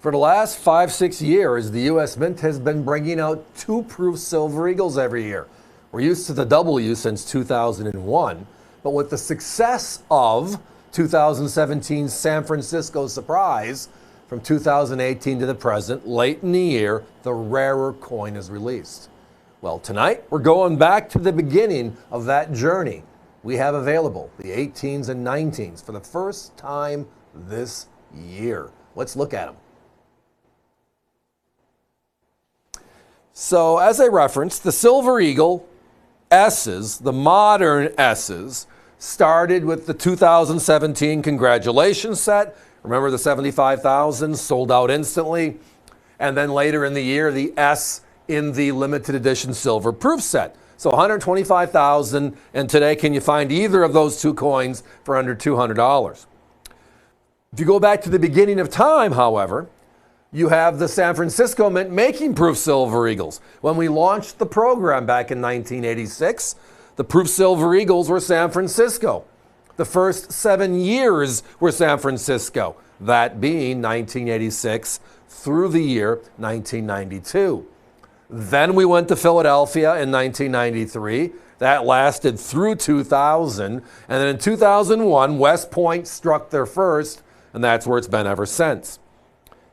For the last 5-6 years, the U.S. Mint has been bringing out 2 proof Silver Eagles every year. We're used to the W since 2001, but with the success of 2017's San Francisco Surprise, from 2018 to the present, late in the year, the rarer coin is released. Well, tonight, we're going back to the beginning of that journey. We have available the 18s and 19s for the first time this year. Let's look at them. So, as I referenced, the Silver Eagle S's, the modern S's, started with the 2017 Congratulations set. Remember the 75,000 sold out instantly. And then later in the year, the S in the limited edition silver proof set. So 125,000, and today can you find either of those 2 coins for under $200? If you go back to the beginning of time, however, you have the San Francisco Mint making proof Silver Eagles. When we launched the program back in 1986, the proof Silver Eagles were San Francisco. The first 7 years were San Francisco, that being 1986 through the year 1992. Then we went to Philadelphia in 1993. That lasted through 2000. And then in 2001, West Point struck their first, and that's where it's been ever since.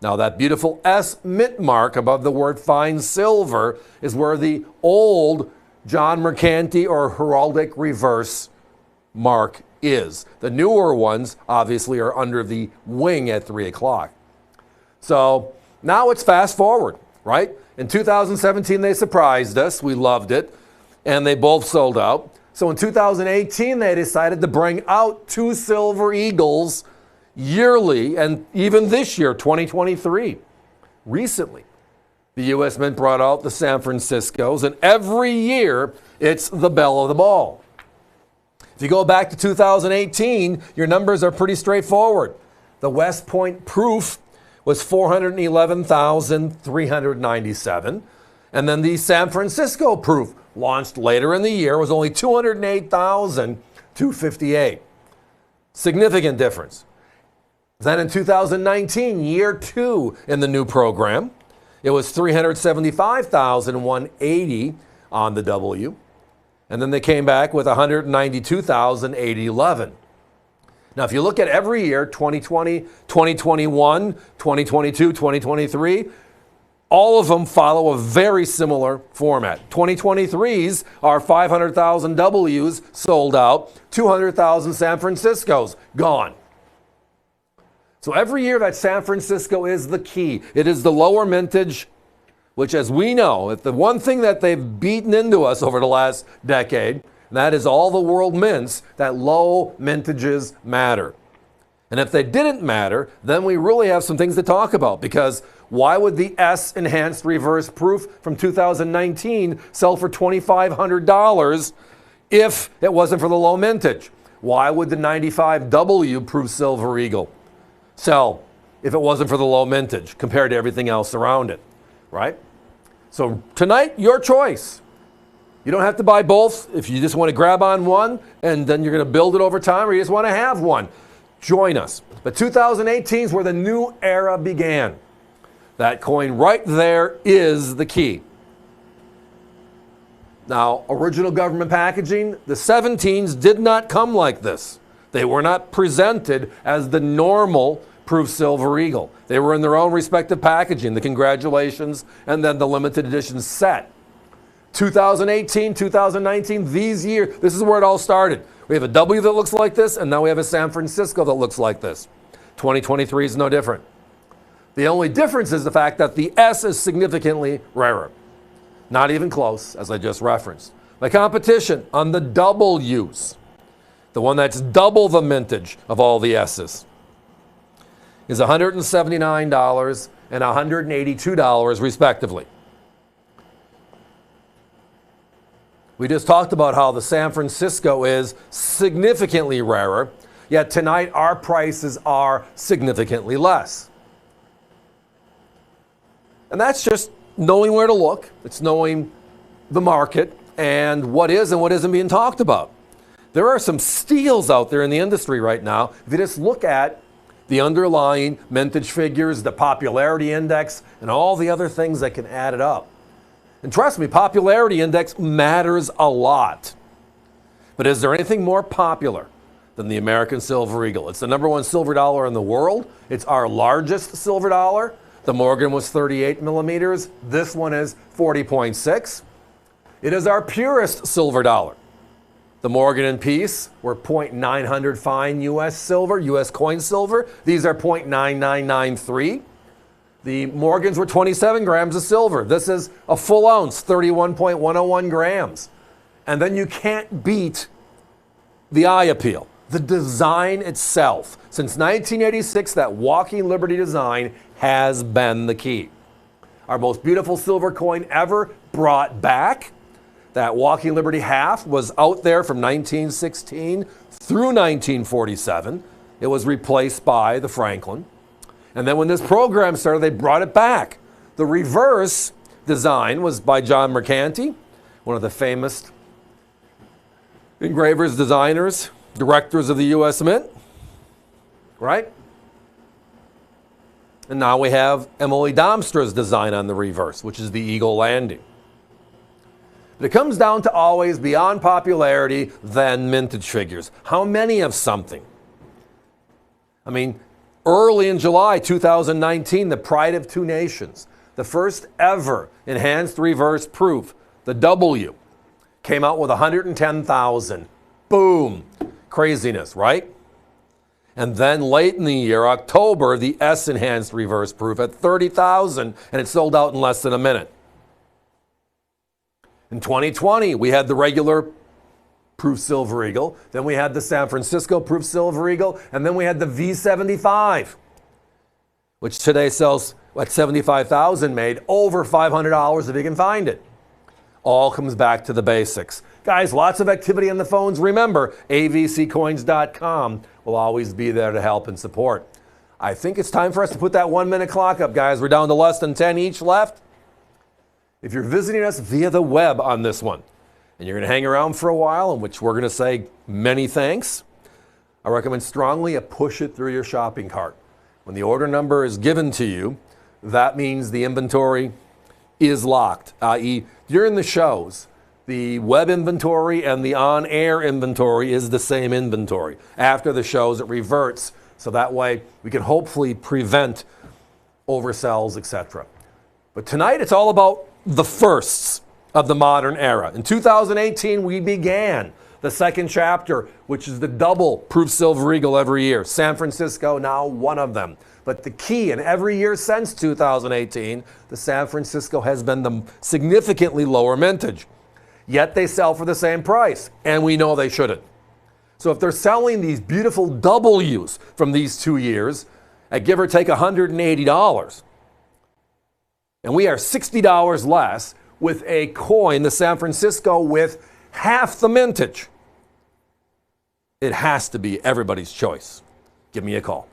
Now, that beautiful S mint mark above the word fine silver is where the old John Mercanti or heraldic reverse mark is. The newer ones, obviously, are under the wing at 3 o'clock. So now it's fast forward, right? In 2017, they surprised us. We loved it. And they both sold out. So in 2018, they decided to bring out 2 Silver Eagles yearly, and even this year, 2023. Recently, the U.S. Mint brought out the San Franciscos, and every year, it's the belle of the ball. If you go back to 2018, your numbers are pretty straightforward. The West Point proof was 411,397, and then the San Francisco proof, launched later in the year, was only 208,258. Significant difference. Then in 2019, year 2 in the new program, it was 375,180 on the W. And then they came back with 192,811. Now, if you look at every year, 2020, 2021, 2022, 2023, all of them follow a very similar format. 2023s are 500,000 W's sold out, 200,000 San Franciscos gone. So every year that San Francisco is the key. It is the lower mintage, which, as we know, if the one thing that they've beaten into us over the last decade, and that is all the world mints, that low mintages matter. And if they didn't matter, then we really have some things to talk about, because why would the S enhanced reverse proof from 2019 sell for $2,500 if it wasn't for the low mintage? Why would the 95W proof Silver Eagle sell if it wasn't for the low mintage compared to everything else around it, right? So tonight, your choice. You don't have to buy both. If you just want to grab on one and then you're going to build it over time, or you just want to have one, join us. But 2018 is where the new era began. That coin right there is the key. Now, original government packaging, the 17s did not come like this. They were not presented as the normal proof Silver Eagle. They were in their own respective packaging, the Congratulations, and then the limited edition set. 2018, 2019, these years, this is where it all started. We have a W that looks like this, and now we have a San Francisco that looks like this. 2023 is no different. The only difference is the fact that the S is significantly rarer. Not even close, as I just referenced. My competition on the W's, the one that's double the mintage of all the S's, is $179 and $182 respectively. We just talked about how the San Francisco is significantly rarer, yet tonight our prices are significantly less. And that's just knowing where to look. It's knowing the market and what is and what isn't being talked about. There are some steals out there in the industry right now. If you just look at the underlying mintage figures, the popularity index, and all the other things that can add it up. And trust me, popularity index matters a lot. But is there anything more popular than the American Silver Eagle? It's the #1 silver dollar in the world. It's our largest silver dollar. The Morgan was 38 millimeters. This one is 40.6. It is our purest silver dollar. The Morgan and Peace were 0.900 fine U.S. silver, U.S. coin silver. These are 0.9993. The Morgans were 27 grams of silver. This is a full ounce, 31.101 grams. And then you can't beat the eye appeal, the design itself. Since 1986, that Walking Liberty design has been the key. Our most beautiful silver coin ever brought back. That Walking Liberty half was out there from 1916 through 1947. It was replaced by the Franklin. And then when this program started, they brought it back. The reverse design was by John Mercanti, one of the famous engravers, designers, directors of the U.S. Mint, right? And now we have Emily Domstra's design on the reverse, which is the Eagle Landing. But it comes down to always beyond popularity than mintage figures. How many of something? I mean, early in July 2019, the Pride of Two Nations, the first ever enhanced reverse proof, the W, came out with 110,000. Boom. Craziness, right? And then late in the year, October, the S enhanced reverse proof at 30,000, and it sold out in less than a minute. In 2020, we had the regular proof Silver Eagle, then we had the San Francisco proof Silver Eagle, and then we had the V75, which today sells at 75,000, made over $500 if you can find it. All comes back to the basics. Guys, lots of activity on the phones. Remember, avccoins.com will always be there to help and support. I think it's time for us to put that 1-minute clock up, guys. We're down to less than 10 each left. If you're visiting us via the web on this one, and you're going to hang around for a while, in which we're going to say many thanks, I recommend strongly you push it through your shopping cart. When the order number is given to you, that means the inventory is locked, i.e., during the shows, the web inventory and the on-air inventory is the same inventory. After the shows, it reverts, so that way we can hopefully prevent oversells, etc. But tonight, it's all about the firsts of the modern era. In 2018, we began the second chapter, which is the double proof Silver Eagle every year. San Francisco, now one of them. But the key in every year since 2018, the San Francisco has been the significantly lower mintage. Yet they sell for the same price, and we know they shouldn't. So if they're selling these beautiful W's from these 2 years at give or take $180, and we are $60 less with a coin, the San Francisco, with half the mintage, it has to be everybody's choice. Give me a call.